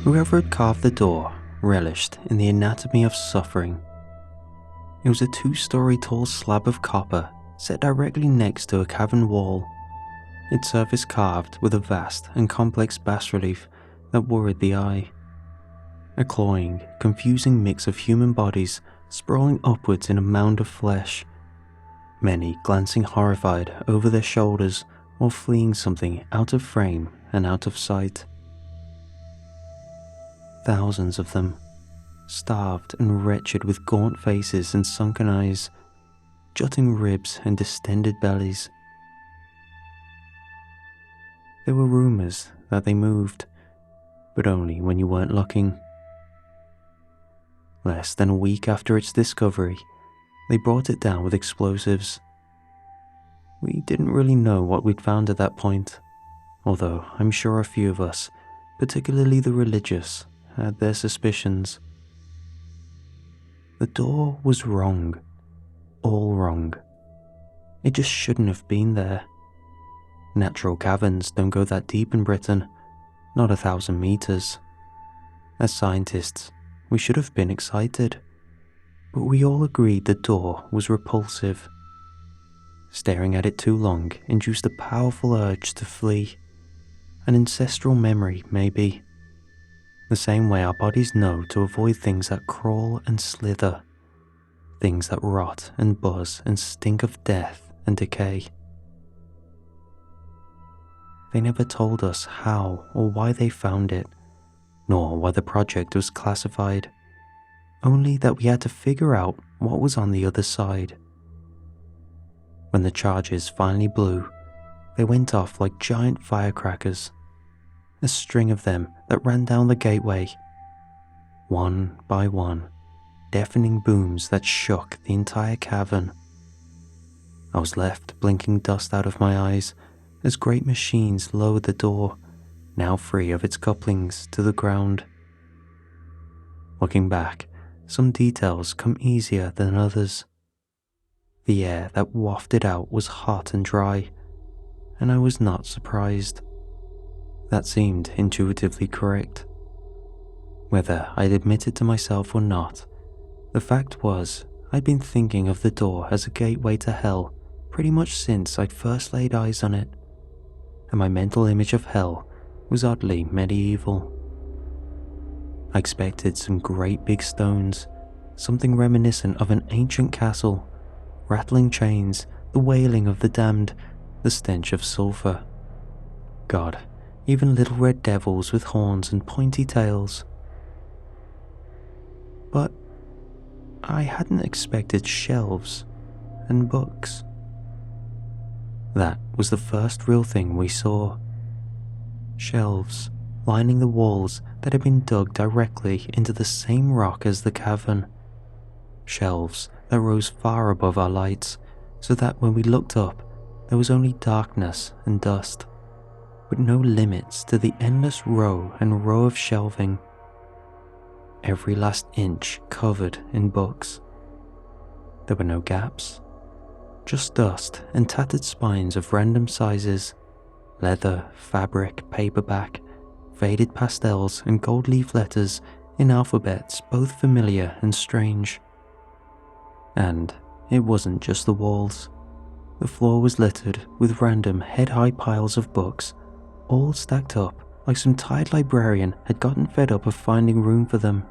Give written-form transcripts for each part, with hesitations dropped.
Whoever had carved the door relished in the anatomy of suffering. It was a 2-story tall slab of copper set directly next to a cavern wall, its surface carved with a vast and complex bas-relief that worried the eye. A clawing, confusing mix of human bodies sprawling upwards in a mound of flesh, many glancing horrified over their shoulders while fleeing something out of frame and out of sight. Thousands of them, starved and wretched with gaunt faces and sunken eyes, jutting ribs and distended bellies. There were rumours that they moved, but only when you weren't looking. Less than a week after its discovery, they brought it down with explosives. We didn't really know what we'd found at that point, although I'm sure a few of us, particularly the religious, had their suspicions. The door was wrong. All wrong. It just shouldn't have been there. Natural caverns don't go that deep in Britain, not 1,000 meters. As scientists, we should have been excited, but we all agreed the door was repulsive. Staring at it too long induced a powerful urge to flee. An ancestral memory, maybe. The same way our bodies know to avoid things that crawl and slither. Things that rot and buzz and stink of death and decay. They never told us how or why they found it, nor why the project was classified, only that we had to figure out what was on the other side. When the charges finally blew, they went off like giant firecrackers, a string of them that ran down the gateway, one by one, deafening booms that shook the entire cavern. I was left blinking dust out of my eyes as great machines lowered the door, now free of its couplings, to the ground. Looking back, some details come easier than others. The air that wafted out was hot and dry, and I was not surprised. That seemed intuitively correct. Whether I'd admit it to myself or not, the fact was I'd been thinking of the door as a gateway to hell pretty much since I'd first laid eyes on it, and my mental image of hell was oddly medieval. I expected some great big stones, something reminiscent of an ancient castle, rattling chains, the wailing of the damned, the stench of sulphur. God, even little red devils with horns and pointy tails. But I hadn't expected shelves and books. That was the first real thing we saw. Shelves lining the walls that had been dug directly into the same rock as the cavern. Shelves that rose far above our lights, so that when we looked up, there was only darkness and dust, with no limits to the endless row and row of shelving. Every last inch covered in books. There were no gaps, just dust and tattered spines of random sizes, leather, fabric, paperback, faded pastels and gold leaf letters in alphabets both familiar and strange. And it wasn't just the walls. The floor was littered with random head-high piles of books, all stacked up like some tired librarian had gotten fed up of finding room for them.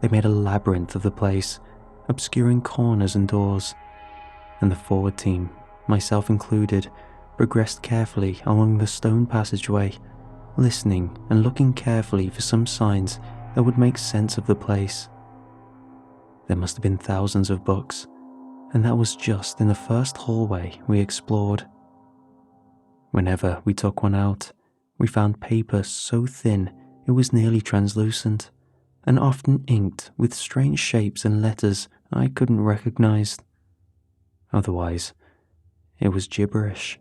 They made a labyrinth of the place, obscuring corners and doors, and the forward team, myself included, progressed carefully along the stone passageway, listening and looking carefully for some signs that would make sense of the place. There must have been thousands of books, and that was just in the first hallway we explored. Whenever we took one out, we found paper so thin it was nearly translucent, and often inked with strange shapes and letters I couldn't recognize. Otherwise, it was gibberish.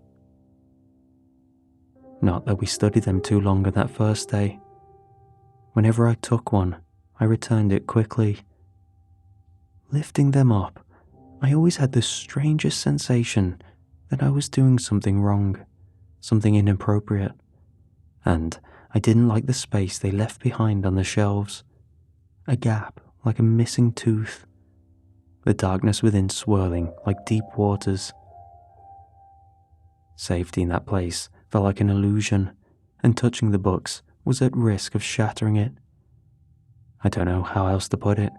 Not that we studied them too long on that first day. Whenever I took one, I returned it quickly. Lifting them up, I always had the strangest sensation that I was doing something wrong, something inappropriate, and I didn't like the space they left behind on the shelves. A gap like a missing tooth. The darkness within swirling like deep waters. Safety in that place felt like an illusion, and touching the books was at risk of shattering it. I don't know how else to put it,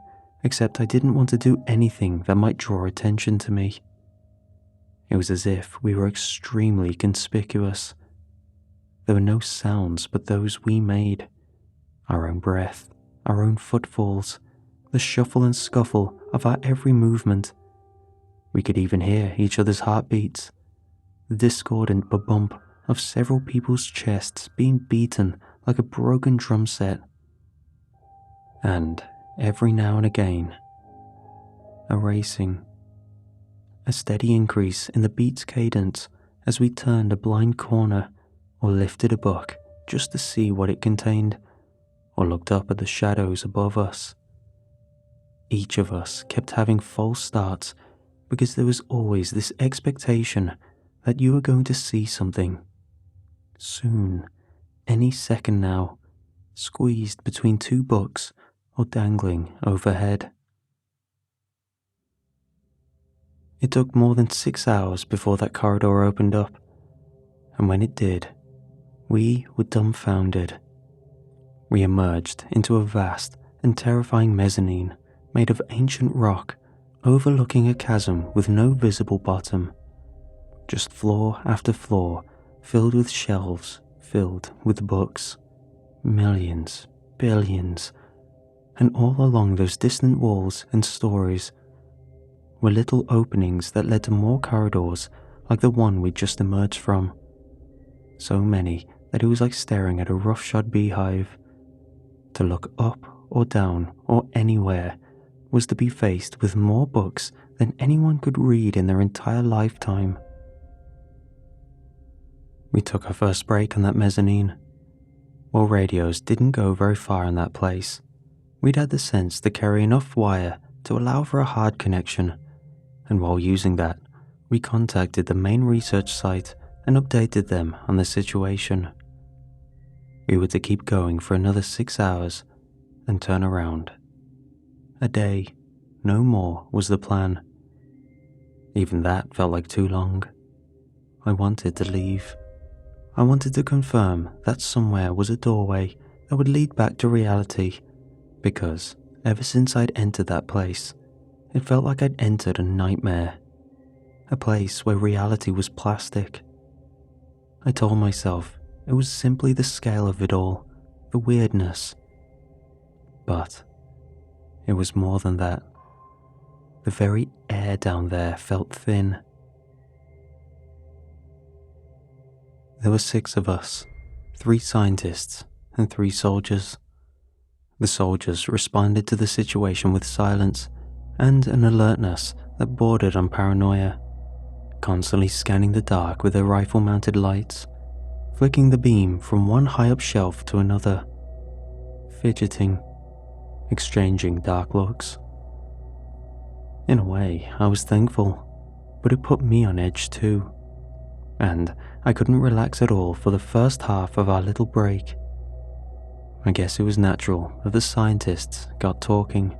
except I didn't want to do anything that might draw attention to me. It was as if we were extremely conspicuous. There were no sounds but those we made. Our own breath, our own footfalls, the shuffle and scuffle of our every movement. We could even hear each other's heartbeats, the discordant bump of several people's chests being beaten like a broken drum set. And every now and again, a racing, a steady increase in the beat's cadence as we turned a blind corner or lifted a book just to see what it contained, or looked up at the shadows above us. Each of us kept having false starts because there was always this expectation that you were going to see something. Soon, any second now, squeezed between two books or dangling overhead. It took more than 6 hours before that corridor opened up, and when it did, we were dumbfounded. We emerged into a vast and terrifying mezzanine made of ancient rock, overlooking a chasm with no visible bottom. Just floor after floor filled with shelves, filled with books. Millions, billions, and all along those distant walls and stories were little openings that led to more corridors like the one we'd just emerged from. So many that it was like staring at a roughshod beehive. To look up or down or anywhere was to be faced with more books than anyone could read in their entire lifetime. We took our first break on that mezzanine. While radios didn't go very far in that place, we'd had the sense to carry enough wire to allow for a hard connection, and while using that, we contacted the main research site and updated them on the situation. We were to keep going for another 6 hours and turn around. A day, no more, was the plan. Even that felt like too long. I wanted to leave. I wanted to confirm that somewhere was a doorway that would lead back to reality, because ever since I'd entered that place, it felt like I'd entered a nightmare. A place where reality was plastic. I told myself it was simply the scale of it all, the weirdness. But it was more than that. The very air down there felt thin. There were 6 of us, 3 scientists and 3 soldiers. The soldiers responded to the situation with silence and an alertness that bordered on paranoia, constantly scanning the dark with their rifle-mounted lights, flicking the beam from one high-up shelf to another, fidgeting, exchanging dark looks. In a way, I was thankful, but it put me on edge too, and I couldn't relax at all for the first half of our little break. I guess it was natural that the scientists got talking.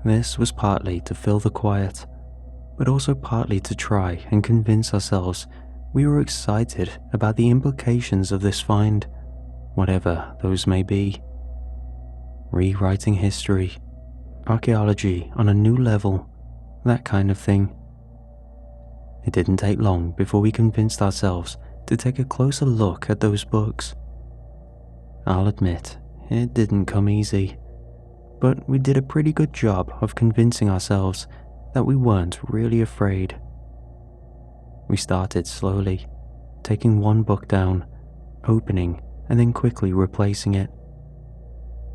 This was partly to fill the quiet, but also partly to try and convince ourselves we were excited about the implications of this find, whatever those may be. Rewriting history, archaeology on a new level, that kind of thing. It didn't take long before we convinced ourselves to take a closer look at those books. I'll admit, it didn't come easy, but we did a pretty good job of convincing ourselves that we weren't really afraid. We started slowly, taking one book down, opening and then quickly replacing it.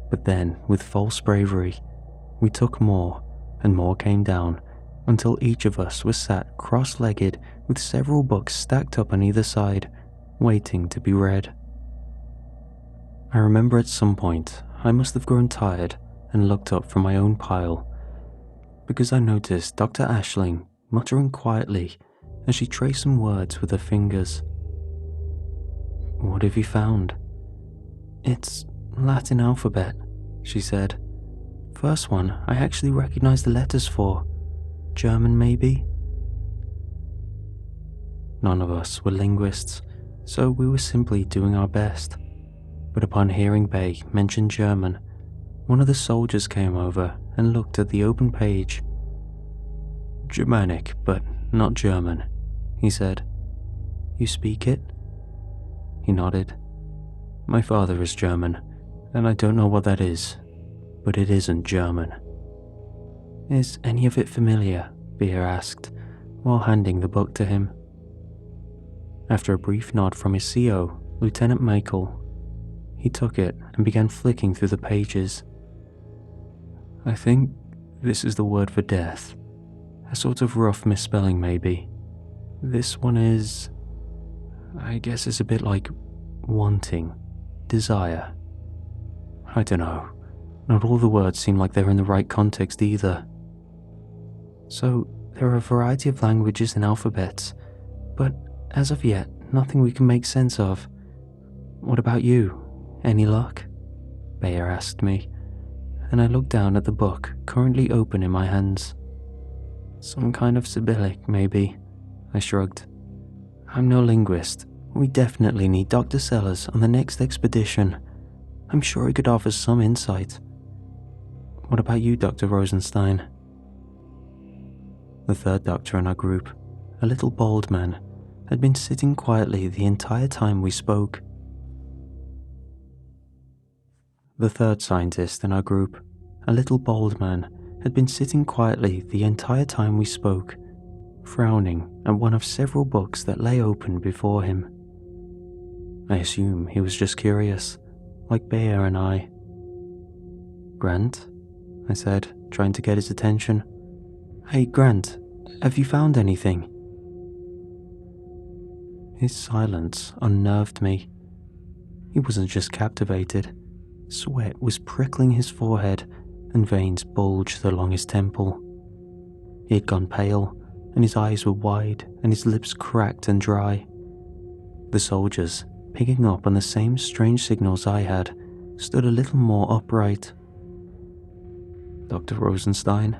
But then, with false bravery, we took more and more came down until each of us was sat cross-legged with several books stacked up on either side, waiting to be read. I remember at some point I must have grown tired and looked up from my own pile, because I noticed Dr. Ashling muttering quietly as she traced some words with her fingers. "What have you found?" It's Latin alphabet, she said. First one I actually recognized the letters for. German, maybe? None of us were linguists, so we were simply doing our best. But upon hearing Bay mention German, one of the soldiers came over and looked at the open page. Germanic, but not German, he said. You speak it? He nodded. My father is German, and I don't know what that is, but it isn't German. Is any of it familiar? Beer asked, while handing the book to him. After a brief nod from his CO, Lieutenant Michael, he took it and began flicking through the pages. I think this is the word for death. A sort of rough misspelling, maybe. This one is, I guess it's a bit like wanting, desire. I don't know. Not all the words seem like they're in the right context either. So, there are a variety of languages and alphabets, but as of yet, nothing we can make sense of. What about you? Any luck? Bayer asked me, and I looked down at the book currently open in my hands. Some kind of Cyrillic, maybe, I shrugged. I'm no linguist. We definitely need Dr. Sellers on the next expedition. I'm sure he could offer some insight. What about you, Dr. Rosenstein? The third doctor in our group, a little bald man, had been sitting quietly the entire time we spoke. The third scientist in our group, a little bald man, had been sitting quietly the entire time we spoke, frowning at one of several books that lay open before him. I assume he was just curious, like Bayer and I. Grant? I said, trying to get his attention. Hey, Grant, have you found anything? His silence unnerved me. He wasn't just captivated. Sweat was prickling his forehead and veins bulged along his temple. He had gone pale, and his eyes were wide and his lips cracked and dry. The soldiers, picking up on the same strange signals I had, stood a little more upright. Dr. Rosenstein?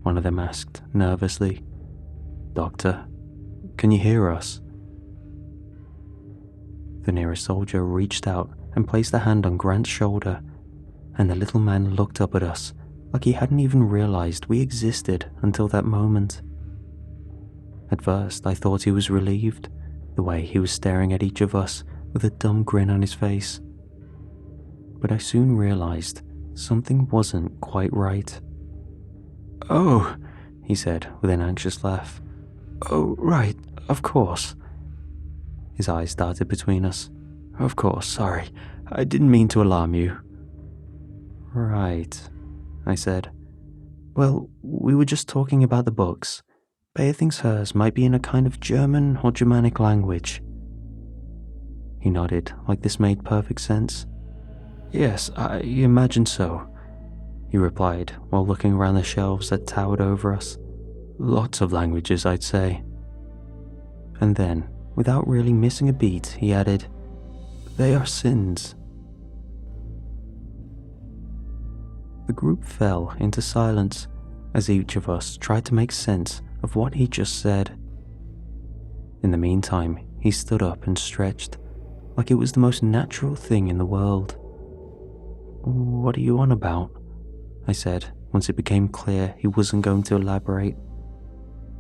One of them asked, nervously. Doctor, can you hear us? The nearest soldier reached out and placed a hand on Grant's shoulder, and the little man looked up at us like he hadn't even realized we existed until that moment. At first, I thought he was relieved, the way he was staring at each of us with a dumb grin on his face. But I soon realized something wasn't quite right. Oh, he said with an anxious laugh. Oh, right, of course. His eyes darted between us. Of course, sorry. I didn't mean to alarm you. Right, I said. Well, we were just talking about the books. Bayer thinks hers might be in a kind of German or Germanic language. He nodded, like this made perfect sense. Yes, I imagine so, he replied while looking around the shelves that towered over us. Lots of languages, I'd say. And then, without really missing a beat, he added, They are sins. The group fell into silence as each of us tried to make sense of what he just said. In the meantime, he stood up and stretched, like it was the most natural thing in the world. What are you on about? I said, once it became clear he wasn't going to elaborate.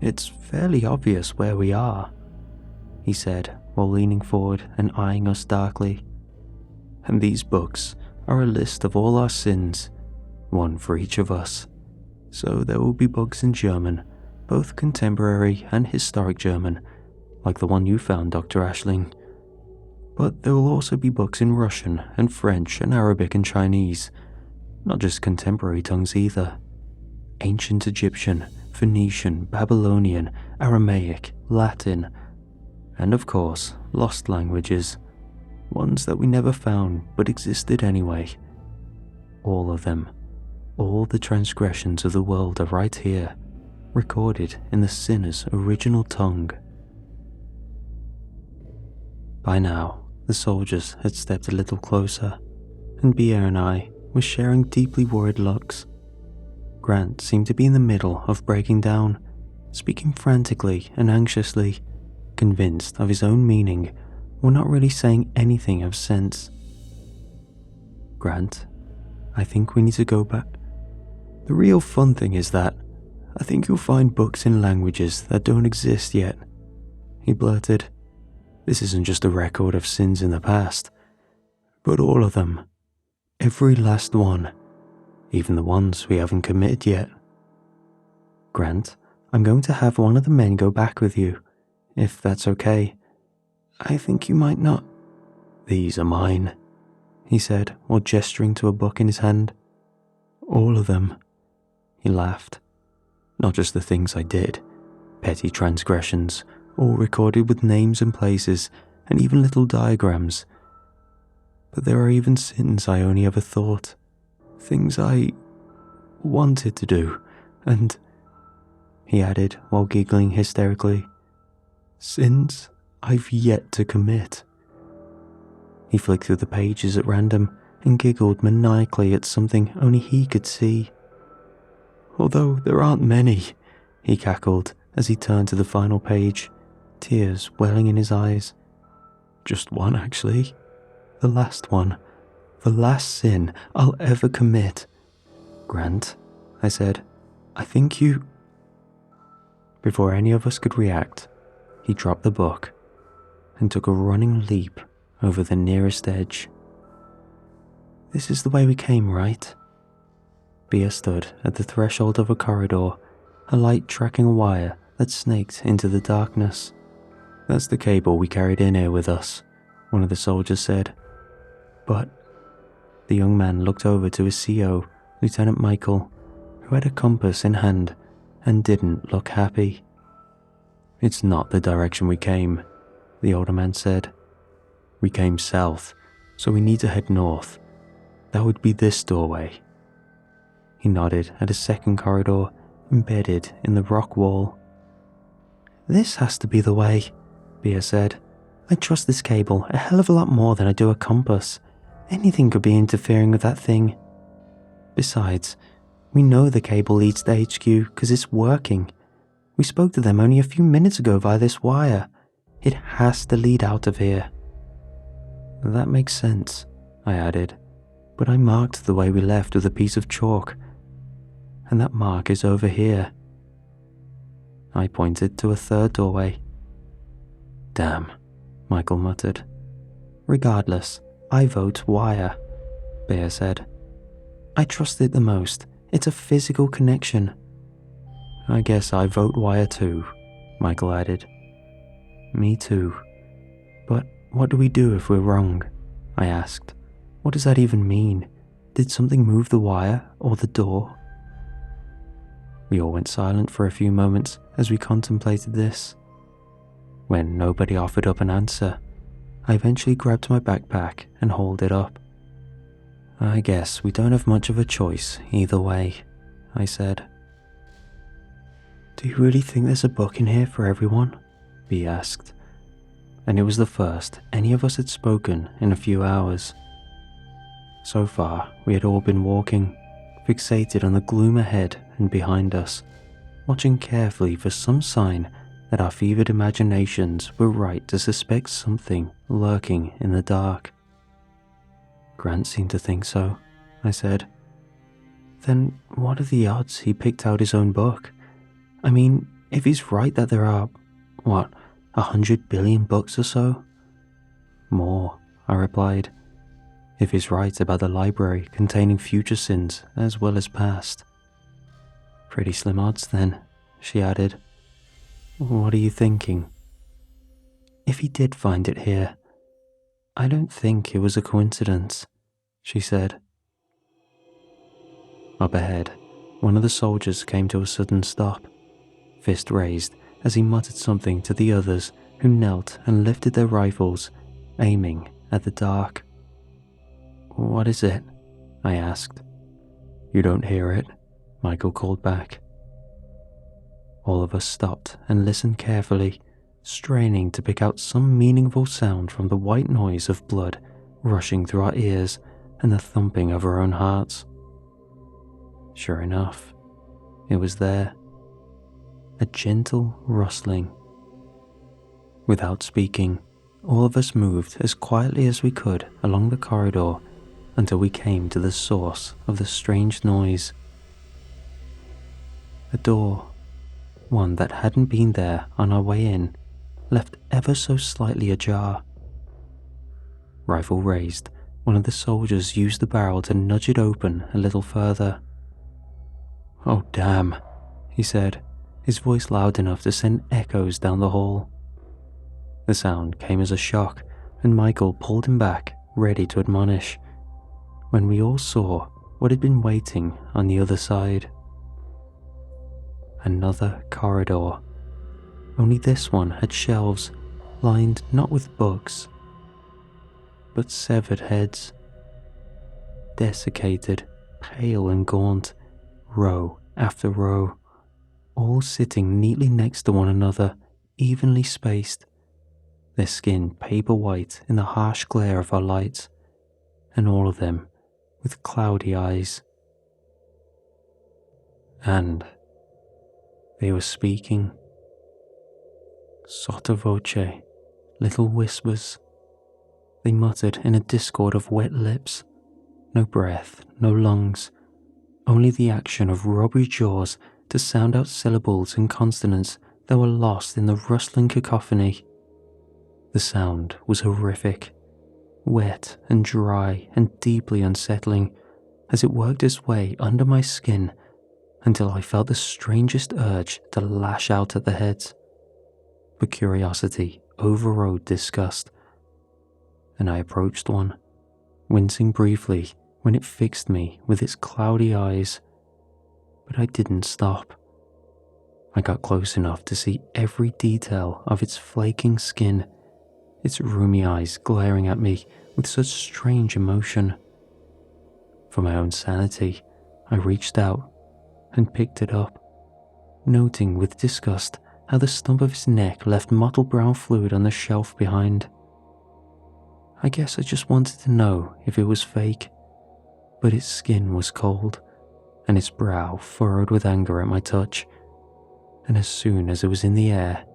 It's fairly obvious where we are, he said, while leaning forward and eyeing us darkly. And these books are a list of all our sins, one for each of us. So there will be books in German, both contemporary and historic German, like the one you found, Dr. Ashling. But there will also be books in Russian and French and Arabic and Chinese, not just contemporary tongues either. Ancient Egyptian, Phoenician, Babylonian, Aramaic, Latin, and of course, lost languages, ones that we never found but existed anyway. All of them, all the transgressions of the world are right here, recorded in the sinner's original tongue. By now, the soldiers had stepped a little closer, and Bea and I were sharing deeply worried looks. Grant seemed to be in the middle of breaking down, speaking frantically and anxiously, convinced of his own meaning while not really saying anything of sense. "Grant, I think we need to go back. The real fun thing is that I think you'll find books in languages that don't exist yet," he blurted. "This isn't just a record of sins in the past, but all of them. Every last one, even the ones we haven't committed yet. Grant, I'm going to have one of the men go back with you, if that's okay. I think you might not." "These are mine," he said while gesturing to a book in his hand. "All of them." He laughed. "Not just the things I did, petty transgressions, all recorded with names and places and even little diagrams. But there are even sins I only ever thought, things I wanted to do, and," he added while giggling hysterically, "sins I've yet to commit." He flicked through the pages at random and giggled maniacally at something only he could see. "Although there aren't many," he cackled as he turned to the final page, tears welling in his eyes. "Just one, actually. The last one. The last sin I'll ever commit." "Grant," I said, "I think you—" Before any of us could react, he dropped the book and took a running leap over the nearest edge. "This is the way we came, right?" Bea stood at the threshold of a corridor, a light tracking a wire that snaked into the darkness. "That's the cable we carried in here with us," one of the soldiers said. "But—" The young man looked over to his CO, Lieutenant Michael, who had a compass in hand and didn't look happy. "It's not the direction we came," the older man said. "We came south, so we need to head north. That would be this doorway." He nodded at a second corridor embedded in the rock wall. "This has to be the way," Bea said. "I trust this cable a hell of a lot more than I do a compass. Anything could be interfering with that thing. Besides, we know the cable leads to HQ because it's working. We spoke to them only a few minutes ago via this wire. It has to lead out of here." "That makes sense," I added, "but I marked the way we left with a piece of chalk. And that mark is over here." I pointed to a third doorway. "Damn," Michael muttered. "Regardless, I vote wire," Bea said. "I trust it the most. It's a physical connection." "I guess I vote wire too," Michael added. "Me too. But what do we do if we're wrong?" I asked. "What does that even mean? Did something move the wire or the door?" We all went silent for a few moments as we contemplated this. When nobody offered up an answer, I eventually grabbed my backpack and hauled it up. "I guess we don't have much of a choice either way," I said. "Do you really think there's a book in here for everyone?" Bea asked. And it was the first any of us had spoken in a few hours. So far, we had all been walking, fixated on the gloom ahead and behind us, watching carefully for some sign that our fevered imaginations were right to suspect something lurking in the dark. "Grant seemed to think so," I said. "Then what are the odds he picked out his own book? I mean, if he's right that there are, 100 billion books or so?" "More," I replied, "if he's right about the library containing future sins as well as past." "Pretty slim odds then," she added. "What are you thinking?" "If he did find it here, I don't think it was a coincidence," she said. Up ahead, one of the soldiers came to a sudden stop, fist raised as he muttered something to the others who knelt and lifted their rifles, aiming at the dark. "What is it?" I asked. "You don't hear it?" Michael called back. All of us stopped and listened carefully, straining to pick out some meaningful sound from the white noise of blood rushing through our ears and the thumping of our own hearts. Sure enough, it was there. A gentle rustling. Without speaking, all of us moved as quietly as we could along the corridor until we came to the source of the strange noise. A door, one that hadn't been there on our way in, left ever so slightly ajar. Rifle raised, one of the soldiers used the barrel to nudge it open a little further. "Oh damn," he said, his voice loud enough to send echoes down the hall. The sound came as a shock, and Michael pulled him back, ready to admonish, when we all saw what had been waiting on the other side. Another corridor. Only this one had shelves lined not with books, but severed heads. Desiccated, pale and gaunt, row after row, all sitting neatly next to one another, evenly spaced, their skin paper white in the harsh glare of our lights, and all of them with cloudy eyes. And they were speaking. Sotto voce, little whispers. They muttered in a discord of wet lips. No breath, no lungs, only the action of rubbery jaws to sound out syllables and consonants that were lost in the rustling cacophony. The sound was horrific, wet and dry and deeply unsettling as it worked its way under my skin until I felt the strangest urge to lash out at the heads. But curiosity overrode disgust, and I approached one, wincing briefly when it fixed me with its cloudy eyes. But I didn't stop. I got close enough to see every detail of its flaking skin, its rheumy eyes glaring at me with such strange emotion. For my own sanity, I reached out and picked it up, noting with disgust how the stump of its neck left mottled brown fluid on the shelf behind. I guess I just wanted to know if it was fake, but its skin was cold, and its brow furrowed with anger at my touch, and as soon as it was in the air,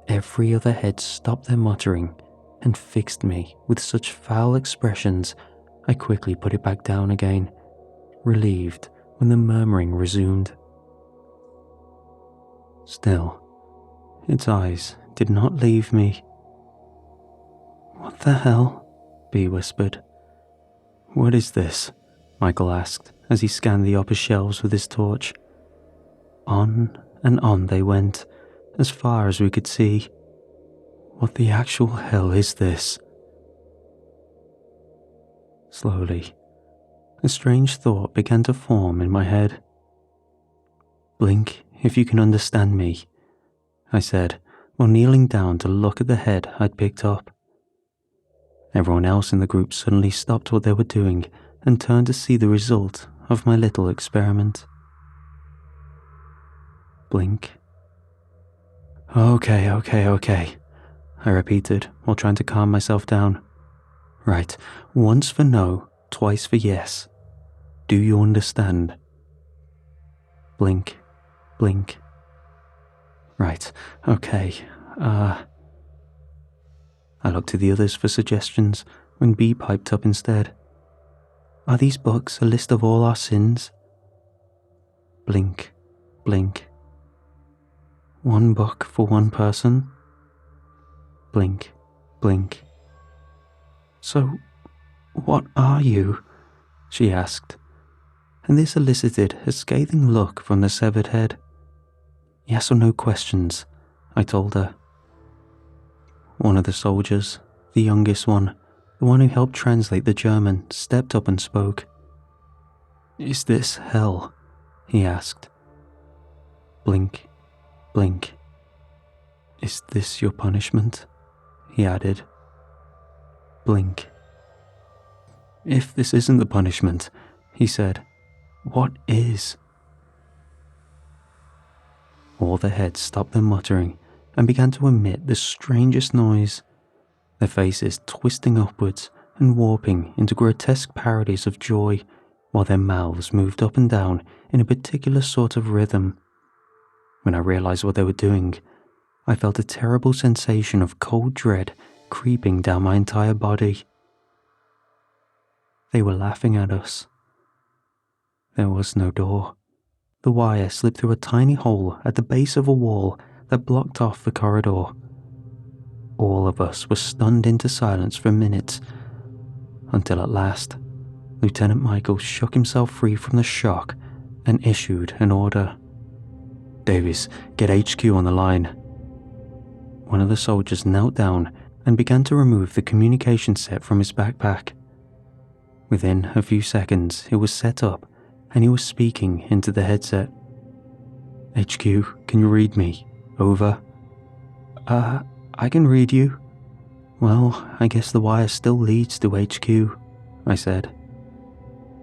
every other head stopped their muttering and fixed me with such foul expressions I quickly put it back down again, relieved when the murmuring resumed. Still, its eyes did not leave me. "What the hell?" B whispered. "What is this?" Michael asked as he scanned the upper shelves with his torch. On and on they went, as far as we could see. What the actual hell is this? Slowly, a strange thought began to form in my head. "Blink if you can understand me," I said, while kneeling down to look at the head I'd picked up. Everyone else in the group suddenly stopped what they were doing and turned to see the result of my little experiment. Blink. Okay, I repeated while trying to calm myself down. Right, once for no, twice for yes. Do you understand? Blink, blink. Right, okay, I looked to the others for suggestions when B piped up instead. Are these books a list of all our sins? Blink, blink. One book for one person? Blink, blink. So, what are you? She asked, and this elicited a scathing look from the severed head. Yes or no questions, I told her. One of the soldiers, the youngest one, the one who helped translate the German, stepped up and spoke. Is this hell? He asked. Blink, blink. Is this your punishment? He added. Blink. If this isn't the punishment, he said, what is? All the heads stopped their muttering and began to emit the strangest noise, their faces twisting upwards and warping into grotesque parodies of joy while their mouths moved up and down in a particular sort of rhythm. When I realized what they were doing, I felt a terrible sensation of cold dread creeping down my entire body. They were laughing at us. There was no door. The wire slipped through a tiny hole at the base of a wall that blocked off the corridor. All of us were stunned into silence for minutes, until at last, Lieutenant Michael shook himself free from the shock and issued an order. "Davies, get HQ on the line." One of the soldiers knelt down and began to remove the communication set from his backpack. Within a few seconds, it was set up and he was speaking into the headset. "HQ, can you read me? Over." I can read you." "Well, I guess the wire still leads to HQ," I said.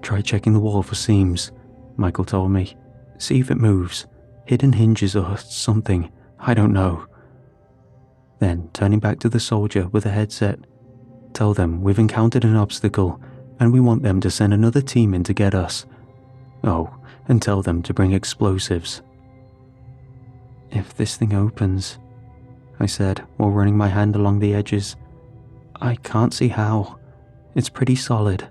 "Try checking the wall for seams," Michael told me. "See if it moves. Hidden hinges or something. I don't know." Then, turning back to the soldier with the headset, "Tell them we've encountered an obstacle and we want them to send another team in to get us. Oh, and tell them to bring explosives." "If this thing opens," I said while running my hand along the edges, "I can't see how. It's pretty solid."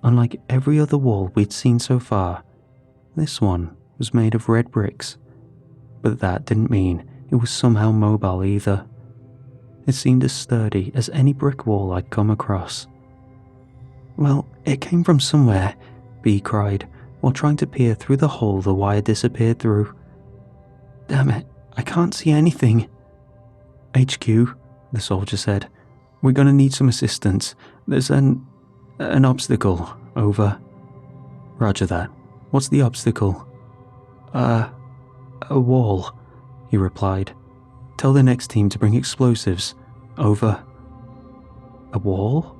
Unlike every other wall we'd seen so far, this one was made of red bricks, but that didn't mean it was somehow mobile either. It seemed as sturdy as any brick wall I'd come across. "Well, it came from somewhere," B cried, while trying to peer through the hole the wire disappeared through. "Damn it, I can't see anything." "HQ," the soldier said, "we're gonna need some assistance. There's an obstacle. Over." "Roger that. What's the obstacle?" A wall," he replied. "Tell the next team to bring explosives. Over." "A wall?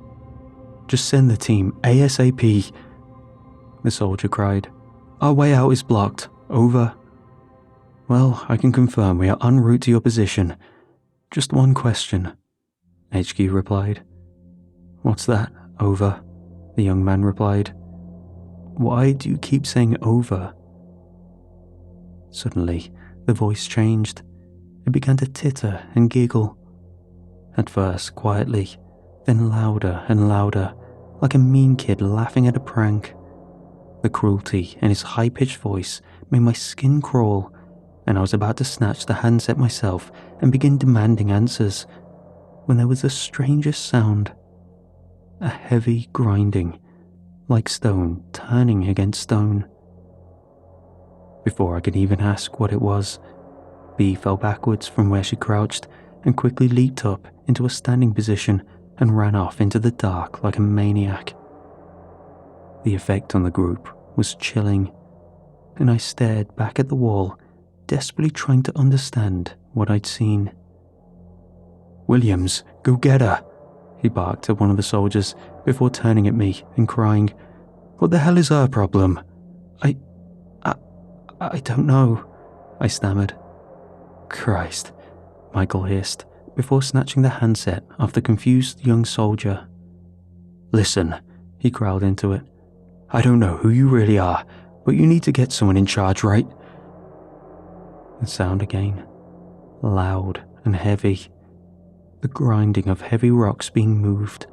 Just send the team ASAP," the soldier cried. "Our way out is blocked. Over." "Well, I can confirm we are en route to your position. Just one question," HQ replied. "What's that? Over," the young man replied. "Why do you keep saying over?" Suddenly, the voice changed. It began to titter and giggle. At first quietly, then louder and louder, like a mean kid laughing at a prank. The cruelty in his high-pitched voice made my skin crawl, and I was about to snatch the handset myself and begin demanding answers, when there was the strangest sound. A heavy grinding, like stone turning against stone. Before I could even ask what it was, B fell backwards from where she crouched and quickly leaped up into a standing position and ran off into the dark like a maniac. The effect on the group was chilling, and I stared back at the wall, desperately trying to understand what I'd seen. "Williams, go get her," he barked at one of the soldiers before turning at me and crying, "What the hell is her problem?" I don't know," I stammered. "Christ," Michael hissed before snatching the handset off the confused young soldier. "Listen," he growled into it. "I don't know who you really are, but you need to get someone in charge, right?" The sound again, loud and heavy. The grinding of heavy rocks being moved,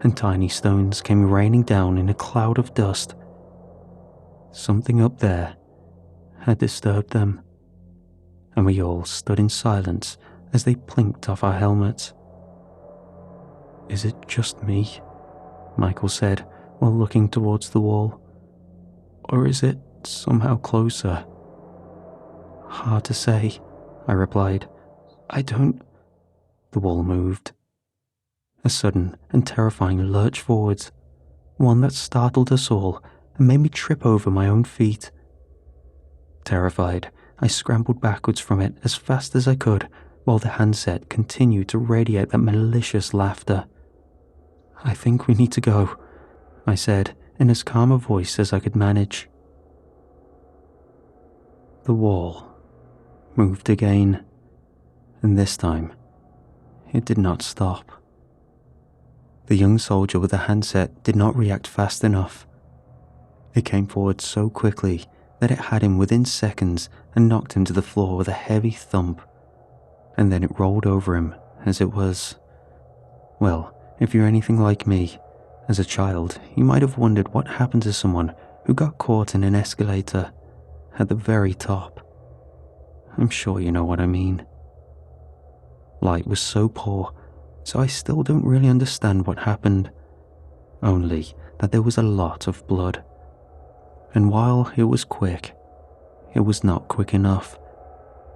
and tiny stones came raining down in a cloud of dust. Something up there had disturbed them, and we all stood in silence as they plinked off our helmets. "Is it just me?" Michael said while looking towards the wall. "Or is it somehow closer?" "Hard to say," I replied. "I don't—" The wall moved. A sudden and terrifying lurch forwards, one that startled us all and made me trip over my own feet. Terrified, I scrambled backwards from it as fast as I could, while the handset continued to radiate that malicious laughter. "I think we need to go," I said in as calm a voice as I could manage. The wall moved again, and this time it did not stop. The young soldier with the handset did not react fast enough. It came forward so quickly that it had him within seconds and knocked him to the floor with a heavy thump, and then it rolled over him as it was. Well, if you're anything like me, as a child, you might have wondered what happened to someone who got caught in an escalator at the very top. I'm sure you know what I mean. Light was so poor, so I still don't really understand what happened, only that there was a lot of blood. And while it was quick, it was not quick enough,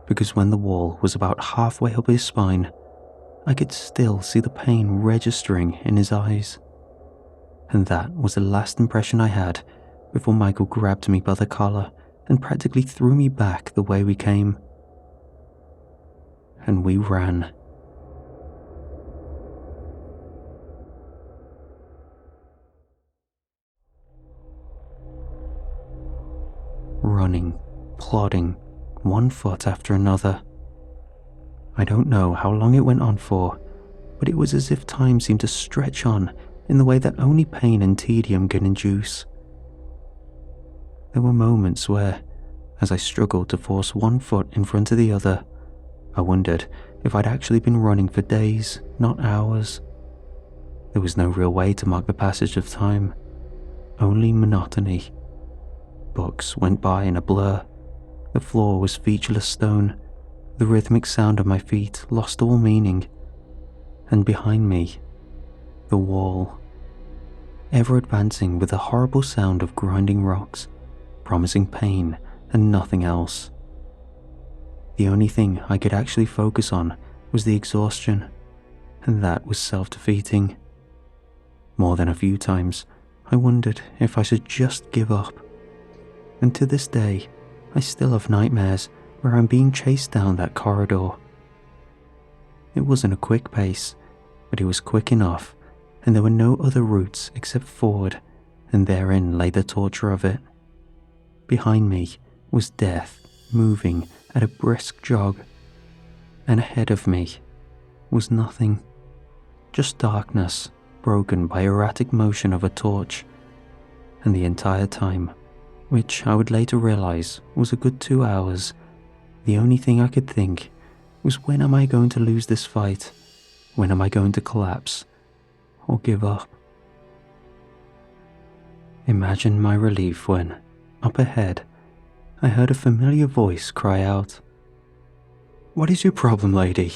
because when the wall was about halfway up his spine, I could still see the pain registering in his eyes. And that was the last impression I had before Michael grabbed me by the collar and practically threw me back the way we came. And we ran. Running, plodding, one foot after another. I don't know how long it went on for, but it was as if time seemed to stretch on in the way that only pain and tedium can induce. There were moments where, as I struggled to force one foot in front of the other, I wondered if I'd actually been running for days, not hours. There was no real way to mark the passage of time, only monotony. Books went by in a blur. The floor was featureless stone. The rhythmic sound of my feet lost all meaning. And behind me, the wall, ever advancing with the horrible sound of grinding rocks, promising pain and nothing else. The only thing I could actually focus on was the exhaustion, and that was self-defeating. More than a few times, I wondered if I should just give up. And to this day, I still have nightmares where I'm being chased down that corridor. It wasn't a quick pace, but it was quick enough, and there were no other routes except forward, and therein lay the torture of it. Behind me was death, moving at a brisk jog, and ahead of me was nothing, just darkness broken by erratic motion of a torch, and the entire time, which I would later realize was a good 2 hours, the only thing I could think was, when am I going to lose this fight? When am I going to collapse or give up? Imagine my relief when, up ahead, I heard a familiar voice cry out, "What is your problem, lady?"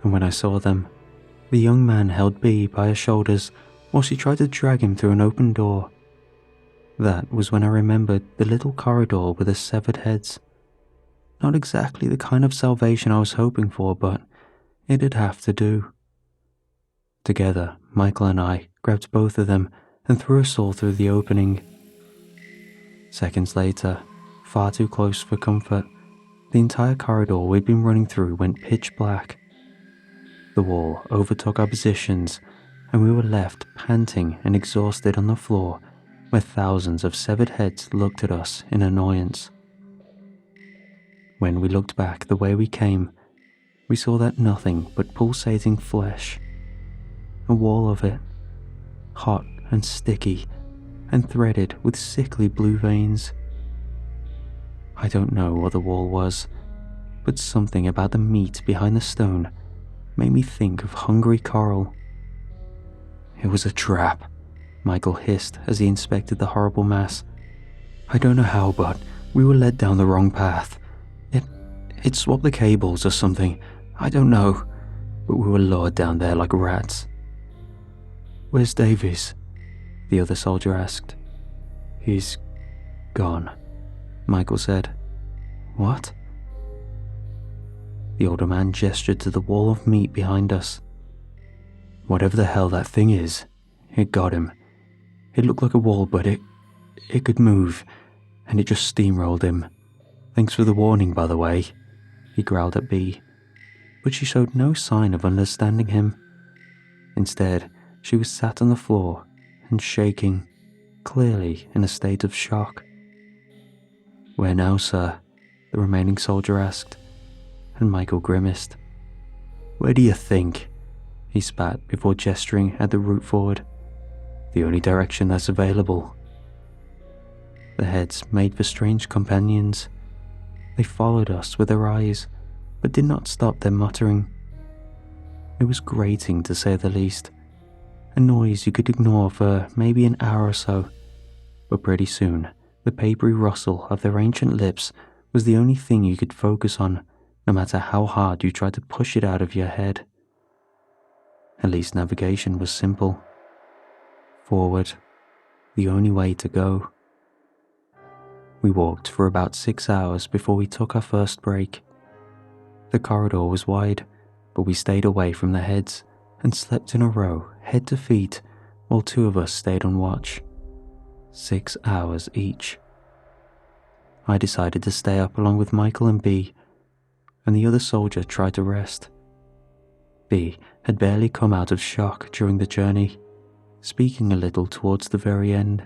And when I saw them, the young man held B by her shoulders while she tried to drag him through an open door. That was when I remembered the little corridor with the severed heads. Not exactly the kind of salvation I was hoping for, but it'd have to do. Together, Michael and I grabbed both of them and threw us all through the opening. Seconds later, far too close for comfort, the entire corridor we'd been running through went pitch black. The wall overtook our positions, and we were left panting and exhausted on the floor where thousands of severed heads looked at us in annoyance. When we looked back the way we came, we saw that nothing but pulsating flesh. A wall of it, hot and sticky, and threaded with sickly blue veins. I don't know what the wall was, but something about the meat behind the stone made me think of hungry coral. It was a trap, Michael hissed as he inspected the horrible mass. I don't know how, but we were led down the wrong path. It swapped the cables or something, I don't know, but we were lured down there like rats. Where's Davies? The other soldier asked. He's gone, Michael said. What? The older man gestured to the wall of meat behind us. Whatever the hell that thing is, it got him. It looked like a wall, but it could move, and it just steamrolled him. Thanks for the warning, by the way, he growled at Bee, but she showed no sign of understanding him. Instead, she was sat on the floor and shaking, clearly in a state of shock. Where now, sir? The remaining soldier asked, and Michael grimaced. Where do you think? he spat before gesturing at the route forward. The only direction that's available. The heads made for strange companions. They followed us with their eyes, but did not stop their muttering. It was grating to say the least, a noise you could ignore for maybe an hour or so, but pretty soon the papery rustle of their ancient lips was the only thing you could focus on, no matter how hard you tried to push it out of your head. At least navigation was simple. Forward, the only way to go. We walked for about 6 hours before we took our first break. The corridor was wide, but we stayed away from the heads and slept in a row, head to feet, while 2 of us stayed on watch. 6 hours each. I decided to stay up along with Michael and B, and the other soldier tried to rest. B had barely come out of shock during the journey, speaking a little towards the very end.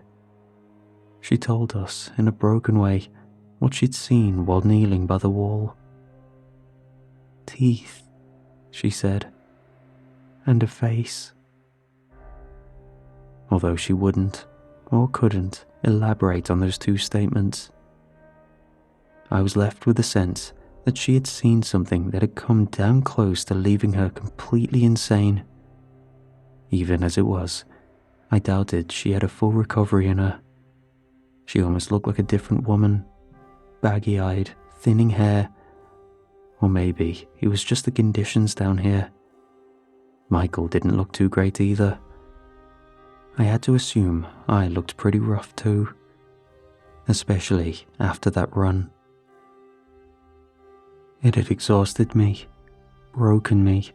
She told us, in a broken way, what she'd seen while kneeling by the wall. Teeth, she said, and a face. Although she wouldn't, or couldn't, elaborate on those 2 statements. I was left with the sense that she had seen something that had come down close to leaving her completely insane. Even as it was, I doubted she had a full recovery in her. She almost looked like a different woman, baggy-eyed, thinning hair, or maybe it was just the conditions down here. Michael didn't look too great either. I had to assume I looked pretty rough too, especially after that run. It had exhausted me, broken me,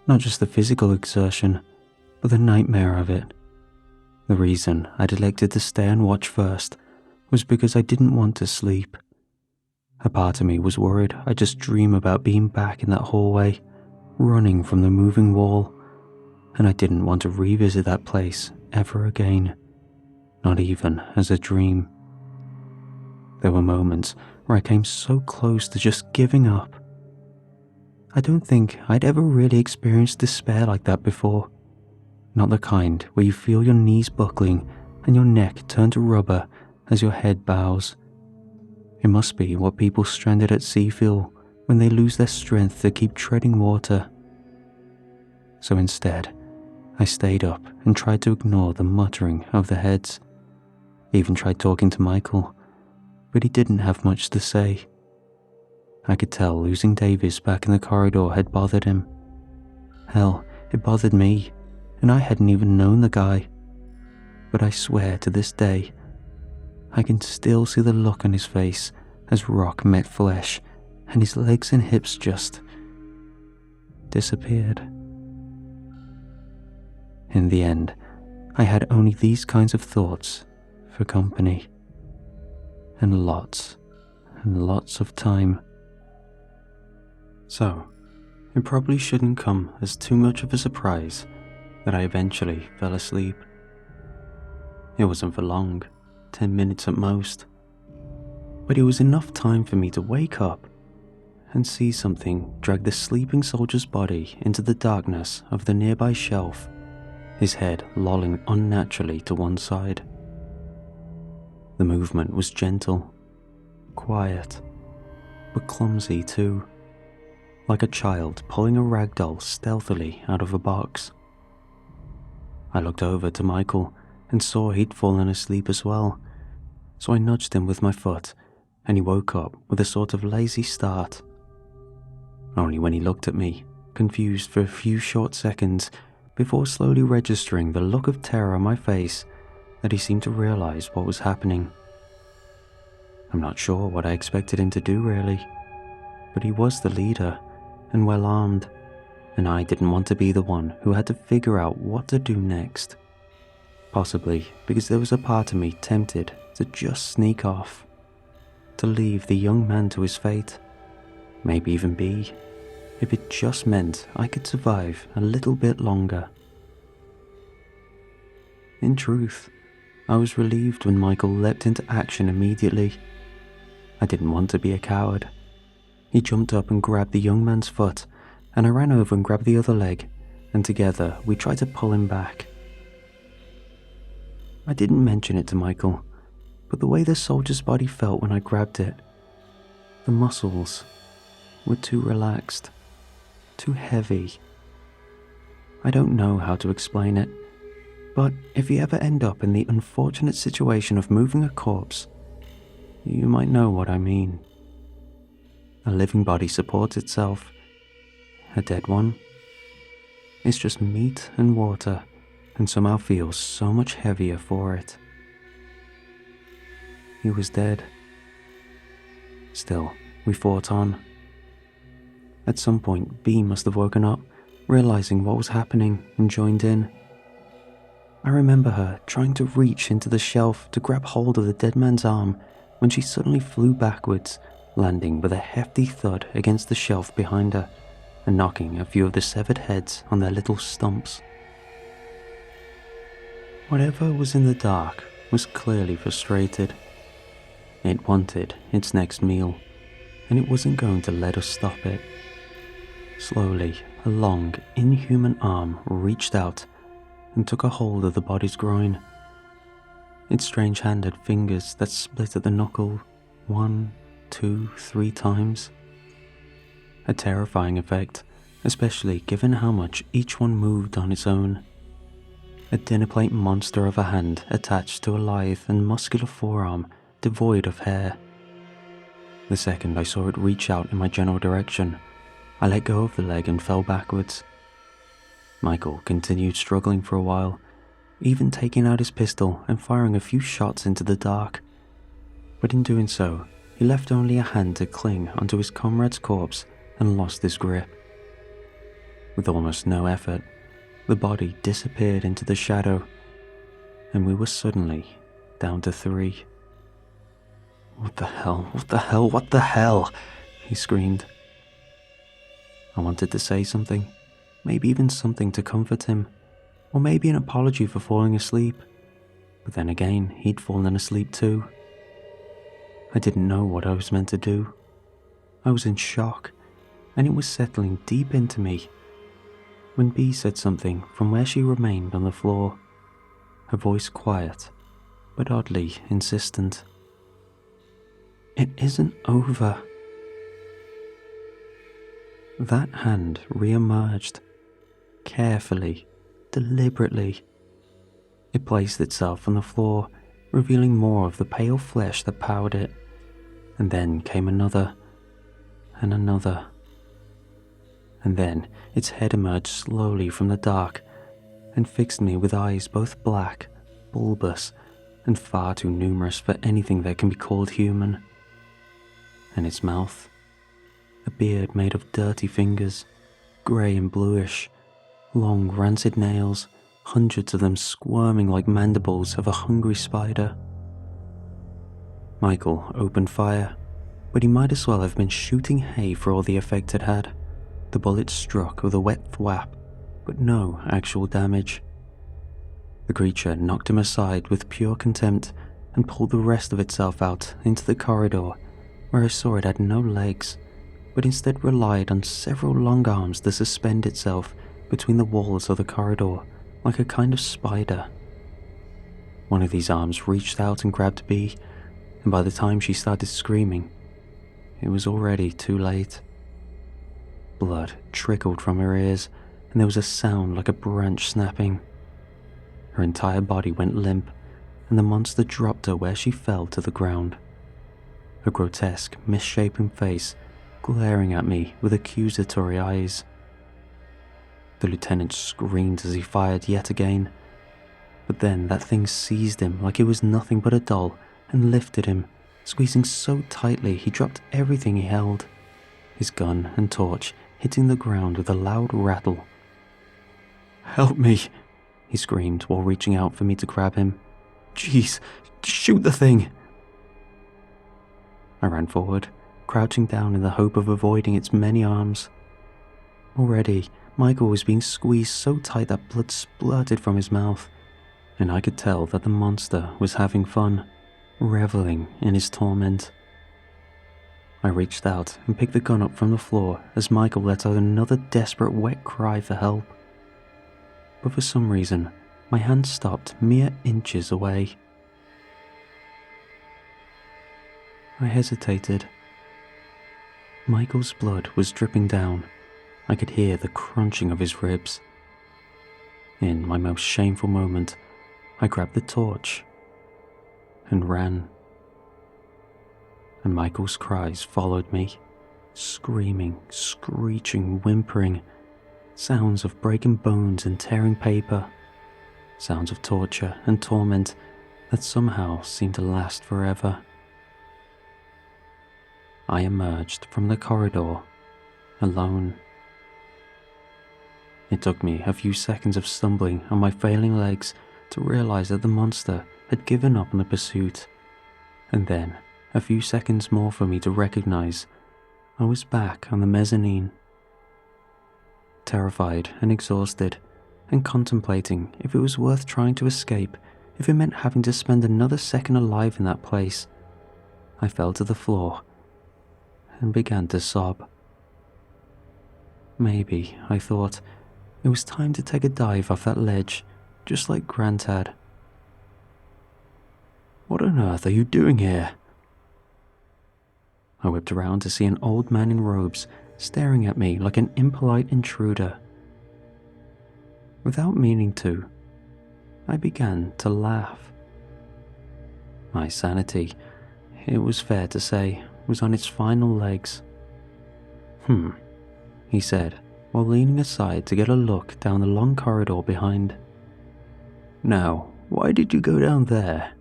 not just the physical exertion, but the nightmare of it. The reason I'd elected to stay and watch first was because I didn't want to sleep. A part of me was worried I'd just dream about being back in that hallway, running from the moving wall, and I didn't want to revisit that place ever again, not even as a dream. There were moments where I came so close to just giving up. I don't think I'd ever really experienced despair like that before. Not the kind where you feel your knees buckling and your neck turn to rubber as your head bows. It must be what people stranded at sea feel when they lose their strength to keep treading water. So instead, I stayed up and tried to ignore the muttering of the heads. Even tried talking to Michael, but he didn't have much to say. I could tell losing Davis back in the corridor had bothered him. Hell, it bothered me, and I hadn't even known the guy. But I swear to this day, I can still see the look on his face as rock met flesh, and his legs and hips just disappeared. In the end, I had only these kinds of thoughts for company, and lots of time. So, it probably shouldn't come as too much of a surprise that I eventually fell asleep. It wasn't for long, 10 minutes at most, but it was enough time for me to wake up and see something drag the sleeping soldier's body into the darkness of the nearby shelf, his head lolling unnaturally to one side. The movement was gentle, quiet, but clumsy too, like a child pulling a rag doll stealthily out of a box. I looked over to Michael and saw he'd fallen asleep as well, so I nudged him with my foot, and he woke up with a sort of lazy start. Only when he looked at me, confused for a few short seconds, before slowly registering the look of terror on my face, that he seemed to realize what was happening. I'm not sure what I expected him to do really, but he was the leader, and well armed, and I didn't want to be the one who had to figure out what to do next. Possibly because there was a part of me tempted to just sneak off, to leave the young man to his fate, maybe even be, if it just meant I could survive a little bit longer. In truth, I was relieved when Michael leapt into action immediately. I didn't want to be a coward. He jumped up and grabbed the young man's foot, and I ran over and grabbed the other leg, and together we tried to pull him back. I didn't mention it to Michael, but the way the soldier's body felt when I grabbed it, the muscles were too relaxed, too heavy. I don't know how to explain it, but if you ever end up in the unfortunate situation of moving a corpse, you might know what I mean. A living body supports itself. A dead one, it's just meat and water, and somehow feels so much heavier for it. He was dead. Still, we fought on. At some point, B must have woken up, realizing what was happening, and joined in. I remember her trying to reach into the shelf to grab hold of the dead man's arm when she suddenly flew backwards, landing with a hefty thud against the shelf behind her and knocking a few of the severed heads on their little stumps. Whatever was in the dark was clearly frustrated. It wanted its next meal, and it wasn't going to let us stop it. Slowly, a long, inhuman arm reached out and took a hold of the body's groin. Its strange hand had fingers that split at the knuckle 1, 2, 3 times. A terrifying effect, especially given how much each one moved on its own. A dinner plate monster of a hand attached to a lithe and muscular forearm devoid of hair. The second I saw it reach out in my general direction, I let go of the leg and fell backwards. Michael continued struggling for a while, even taking out his pistol and firing a few shots into the dark. But in doing so, he left only a hand to cling onto his comrade's corpse and lost his grip. With almost no effort, the body disappeared into the shadow, and we were suddenly down to 3. What the hell, what the hell, what the hell? He screamed. I wanted to say something, maybe even something to comfort him, or maybe an apology for falling asleep. But then again, he'd fallen asleep too. I didn't know what I was meant to do. I was in shock, and it was settling deep into me when B said something from where she remained on the floor, her voice quiet, but oddly insistent. It isn't over. That hand re-emerged, carefully, deliberately. It placed itself on the floor, revealing more of the pale flesh that powered it, and then came another, and another. And then its head emerged slowly from the dark and fixed me with eyes both black, bulbous, and far too numerous for anything that can be called human. And its mouth, a beard made of dirty fingers, grey and bluish, long rancid nails, hundreds of them squirming like mandibles of a hungry spider. Michael opened fire, but he might as well have been shooting hay for all the effect it had. The bullet struck with a wet thwap, but no actual damage. The creature knocked him aside with pure contempt and pulled the rest of itself out into the corridor, where I saw it had no legs, but instead relied on several long arms to suspend itself between the walls of the corridor like a kind of spider. One of these arms reached out and grabbed B, and by the time she started screaming, it was already too late. Blood trickled from her ears, and there was a sound like a branch snapping. Her entire body went limp, and the monster dropped her where she fell to the ground. Her grotesque, misshapen face glaring at me with accusatory eyes. The lieutenant screamed as he fired yet again, but then that thing seized him like it was nothing but a doll and lifted him, squeezing so tightly he dropped everything he held, his gun and torch hitting the ground with a loud rattle. "Help me," he screamed while reaching out for me to grab him. "Jeez, shoot the thing." I ran forward, crouching down in the hope of avoiding its many arms. Already, Michael was being squeezed so tight that blood splurted from his mouth, and I could tell that the monster was having fun, reveling in his torment. I reached out and picked the gun up from the floor as Michael let out another desperate wet cry for help. but for some reason, my hand stopped mere inches away. I hesitated. Michael's blood was dripping down. I could hear the crunching of his ribs. In my most shameful moment, I grabbed the torch and ran. And Michael's cries followed me, screaming, screeching, whimpering, sounds of breaking bones and tearing paper, sounds of torture and torment that somehow seemed to last forever. I emerged from the corridor, alone. It took me a few seconds of stumbling on my failing legs to realize that the monster had given up on the pursuit, and then a few seconds more for me to recognize I was back on the mezzanine. Terrified and exhausted, and contemplating if it was worth trying to escape, if it meant having to spend another second alive in that place, I fell to the floor and began to sob. Maybe, I thought, it was time to take a dive off that ledge, just like Grant had. "What on earth are you doing here?" I whipped around to see an old man in robes staring at me like an impolite intruder. Without meaning to, I began to laugh. My sanity, it was fair to say, was on its final legs. He said, while leaning aside to get a look down the long corridor behind. "Now, why did you go down there?"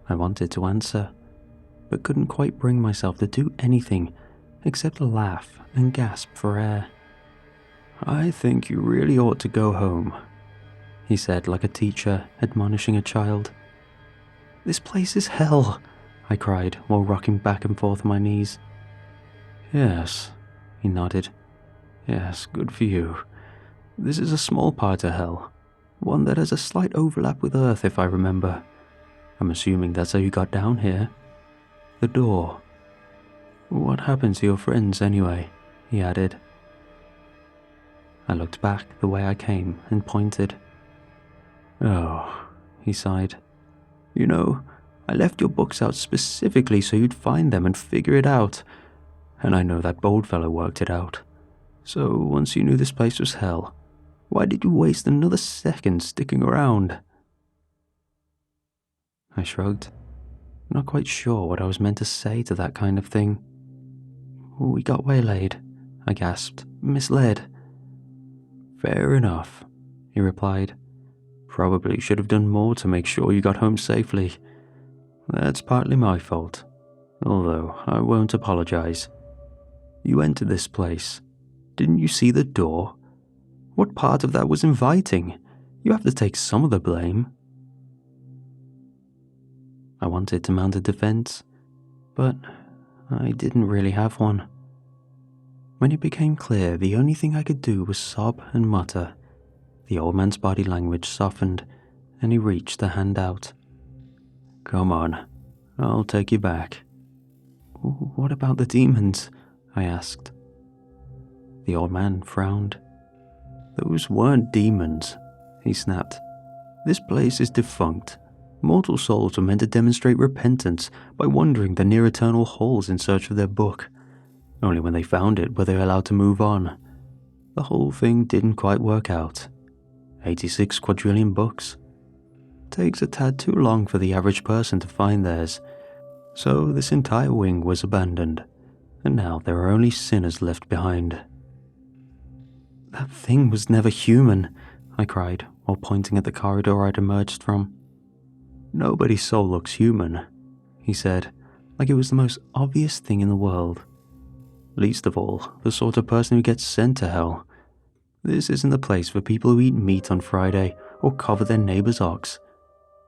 I wanted to answer, but couldn't quite bring myself to do anything except laugh and gasp for air. "I think you really ought to go home," he said like a teacher admonishing a child. "This place is hell," I cried while rocking back and forth on my knees. "Yes," he nodded. "Yes, good for you. This is a small part of hell, one that has a slight overlap with Earth if I remember. I'm assuming that's how you got down here. The door. What happened to your friends anyway?" he added. I looked back the way I came and pointed. "Oh," he sighed. "You know, I left your books out specifically so you'd find them and figure it out. And I know that bold fellow worked it out. So once you knew this place was hell, why did you waste another second sticking around?" I shrugged, not quite sure what I was meant to say to that kind of thing. "We got waylaid," I gasped, "misled." "Fair enough," he replied. "Probably should have done more to make sure you got home safely. That's partly my fault, although I won't apologize. You entered this place. Didn't you see the door? What part of that was inviting? You have to take some of the blame." I wanted to mount a defense, but I didn't really have one. When it became clear the only thing I could do was sob and mutter, the old man's body language softened and he reached a hand out. "Come on, I'll take you back." "What about the demons?" I asked. The old man frowned. "Those weren't demons," he snapped. "This place is defunct. Mortal souls were meant to demonstrate repentance by wandering the near-eternal halls in search of their book. Only when they found it were they allowed to move on. The whole thing didn't quite work out. 86 quadrillion books. Takes a tad too long for the average person to find theirs. So this entire wing was abandoned, and now there are only sinners left behind." "That thing was never human," I cried while pointing at the corridor I'd emerged from. "Nobody's soul looks human," he said, like it was the most obvious thing in the world. "Least of all, the sort of person who gets sent to hell. This isn't the place for people who eat meat on Friday or cover their neighbor's ox.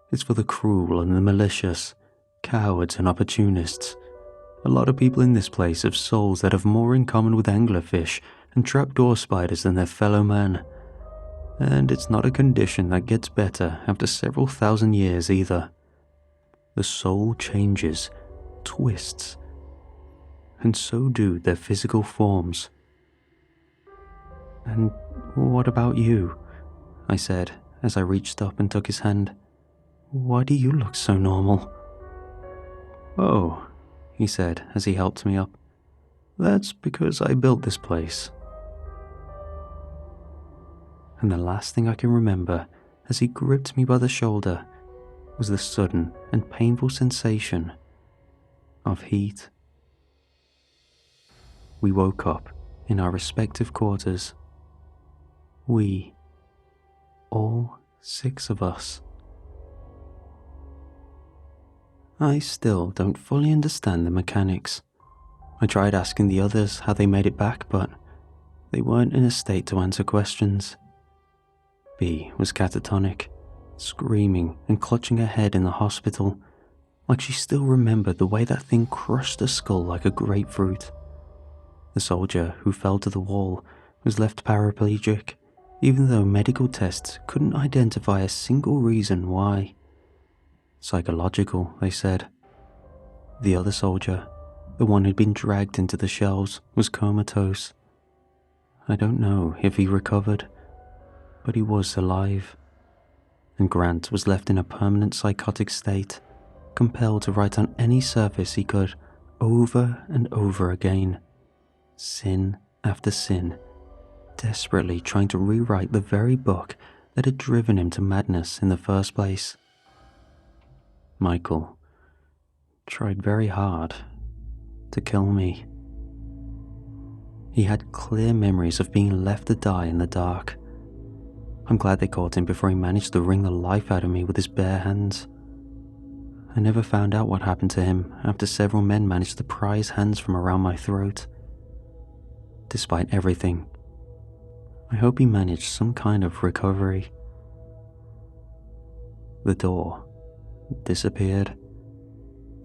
It's for the cruel and the malicious, cowards and opportunists. A lot of people in this place have souls that have more in common with anglerfish and trapdoor spiders than their fellow man. And it's not a condition that gets better after several thousand years either. The soul changes, twists, and so do their physical forms." "And "What about you?" I said as I reached up and took his hand. "Why do you look so normal?" "Oh," he said as he helped me up. "That's because I built this place." And the last thing I can remember as he gripped me by the shoulder was the sudden and painful sensation of heat. We woke up in our respective quarters. We, all 6 of us. I still don't fully understand the mechanics. I tried asking the others how they made it back, but they weren't in a state to answer questions. B was catatonic, screaming and clutching her head in the hospital, like she still remembered the way that thing crushed her skull like a grapefruit. The soldier who fell to the wall was left paraplegic, even though medical tests couldn't identify a single reason why. Psychological, they said. The other soldier, the one who'd been dragged into the shelves, was comatose. I don't know if he recovered, but he was alive. And Grant was left in a permanent psychotic state, compelled to write on any surface he could, over and over again. Sin after sin, desperately trying to rewrite the very book that had driven him to madness in the first place. Michael tried very hard to kill me. He had clear memories of being left to die in the dark. I'm glad they caught him before he managed to wring the life out of me with his bare hands. I never found out what happened to him after several men managed to pry his hands from around my throat. Despite everything, I hope he managed some kind of recovery. The door disappeared,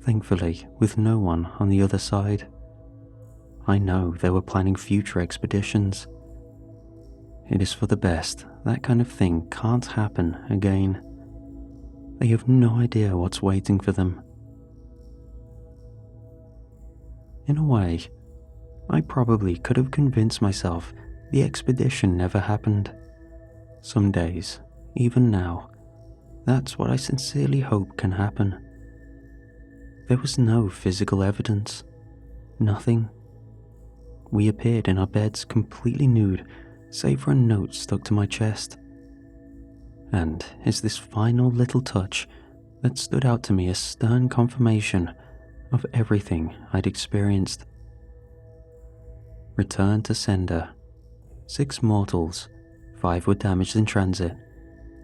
thankfully with no one on the other side. I know they were planning future expeditions. It is for the best that kind of thing can't happen again. They have no idea what's waiting for them. In a way, I probably could have convinced myself the expedition never happened. Some days, even now, that's what I sincerely hope can happen. There was no physical evidence. Nothing. We appeared in our beds completely nude, save for a note stuck to my chest. And it's this final little touch that stood out to me as stern confirmation of everything I'd experienced. Return to sender. 6 mortals, 5 were damaged in transit.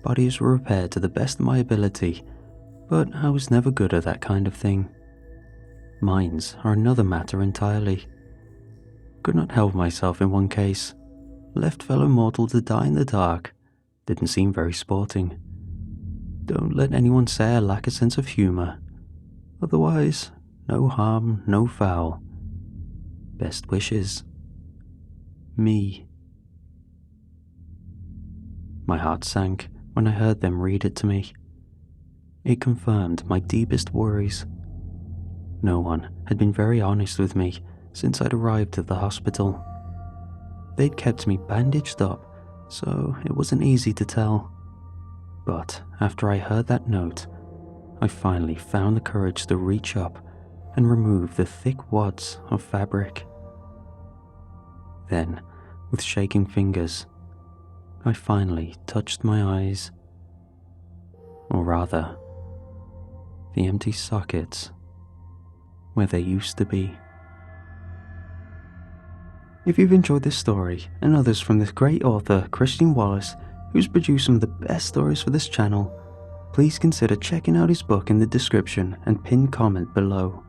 Bodies were repaired to the best of my ability, but I was never good at that kind of thing. Minds are another matter entirely. Could not help myself in one case. Left fellow mortal to die in the dark. Didn't seem very sporting. Don't let anyone say I lack a sense of humour. Otherwise, no harm, no foul. Best wishes. Me. My heart sank when I heard them read it to me. It confirmed my deepest worries. No one had been very honest with me since I'd arrived at the hospital. They'd kept me bandaged up, so it wasn't easy to tell. But after I heard that note, I finally found the courage to reach up and remove the thick wads of fabric. Then, with shaking fingers, I finally touched my eyes. Or rather, the empty sockets where they used to be. If you've enjoyed this story and others from this great author, Christian Wallace, who's produced some of the best stories for this channel, please consider checking out his book in the description and pinned comment below.